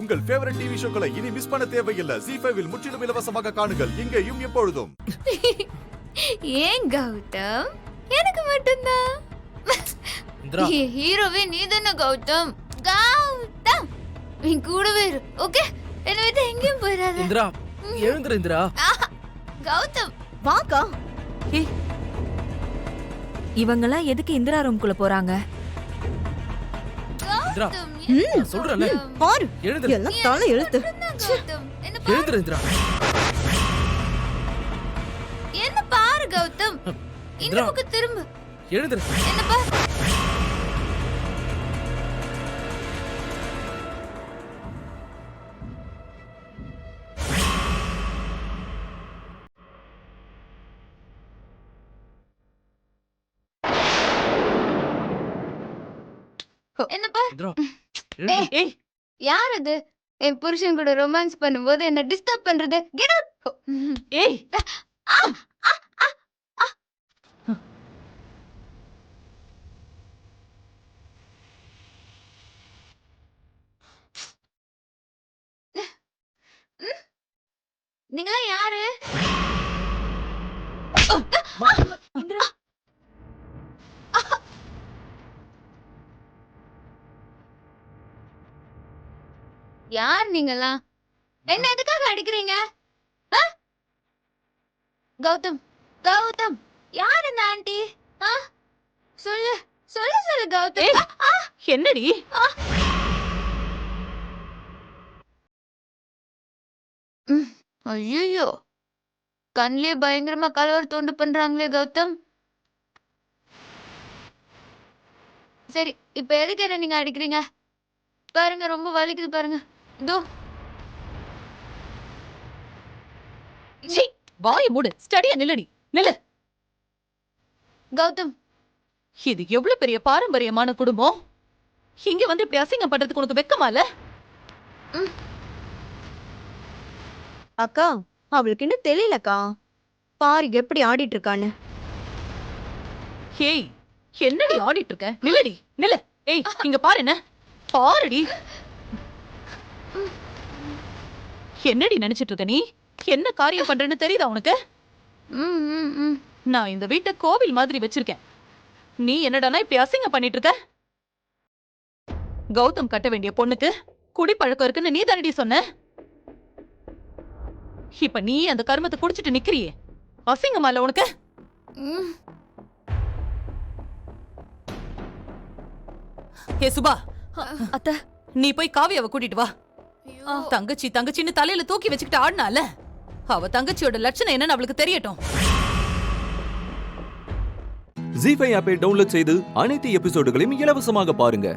உங்கள் favourite TV ஷோக்களை இனி miss பண்ண தேவையில்லை. ZEE5 இல் முற்றிலும் இலவசமாக காணுங்கள். இங்கேயும் எப்பொழுதும். ஏன் கௌதம் எனக்கு மட்டும்தான்? இந்திரா ஹீரோவே நீ தானே கௌதம். கௌதம் நீ கூடவே இரு, ஓகே? என்ன விட்டு எங்கேயும் போயிடாத. இந்திரா எழுந்துரு இந்திரா. கௌதம் வாக்கா. இவங்கெல்லாம் எதுக்கு இந்திரா ரூம்குள்ள போறாங்க? இந்திரா கௌதம், நான் சொல்றேன்ல பாரு எழுந்துரு. எல்லாம் தலை எழுத்து. கௌதம் என்ன பாரு. எழுந்துரு இந்திரா. என்ன பாரு கௌதம், இந்த இந்திரா. பக்கம் திரும்ப. எழுந்துரு. என்ன பாரு. என்ன பாரு. இந்திரா ஏய், எழுந்துரு. யார் அது? என் புருஷன் கூட ரொமான்ஸ் பண்ணும்போது என்ன டிஸ்டர்ப் பண்றது? Get out. ஏய் நீங்களா யாரு? யார் நீங்களா? என்ன எதுக்காக அடிக்கிறீங்க? கௌதம், கௌதம், யார் இந்த ஆண்டி? சொல்லு சொல்லு சொல்லு கௌதம். என்னடி? ஐயோ, கண்ணிலே பயங்கரமா கலவர் தோண்டு பண்றாங்களே கௌதம். சரி, இப்ப எதுக்கு என்ன நீங்க அடிக்கிறீங்க? பாருங்க, ரொம்ப வலிக்குது பாருங்க. இதோ சீ, வாயை மூடு. ஸ்டடியா நில்லடி, நில்லு. கௌதம், இது எவ்வளவு பெரிய பாரம்பரியமான குடும்பம். இங்க வந்து இப்படி அசிங்கம் பண்றதுக்கு உனக்கு வெக்கமா இல்ல? அக்கா, அவளுக்கு இன்னும் தெரியலக்கா. பாரு எப்படி ஆடிட்டு இருக்கான்னு. ஹேய், என்னடி ஆடிட்டு இருக்க? நில்லடி, நில்லு. ஏய், இங்க பாரு. என்ன பாருடி. என்னடி நினைச்சிட்டு இருக்க நீ? என்ன காரியம் பண்றேன்னு தெரியுதா உனக்கு? நான் இந்த வீட்டை கோவில் மாதிரி வச்சிருக்கேன். நீ என்னடானா இப்படி அசிங்கம் பண்ணிட்டு இருக்க? கௌதம் கட்ட வேண்டிய பொண்ணுக்கு குடிப்பழக்கம் இருக்குன்னு நீ தானடி சொன்ன. இப்ப நீ அந்த கர்மத்தை குடிச்சிட்டு நிக்கிறியே, அசிங்கமா இல்ல உனக்கு? ஏ சுபா, அத்தை, நீ போய் காவியாவை கூட்டிட்டு வா. தங்கச்சி தங்கச்சின்னு தலையில தூக்கி வச்சுக்கிட்டு ஆடினால, அவ தங்கச்சியோட லட்சணம் என்னன்னு அவளுக்கு தெரியட்டும். ZEE5 ஆப்பை டவுன்லோட் செய்து அனைத்து எபிசோடுகளையும் இலவசமாக பாருங்க.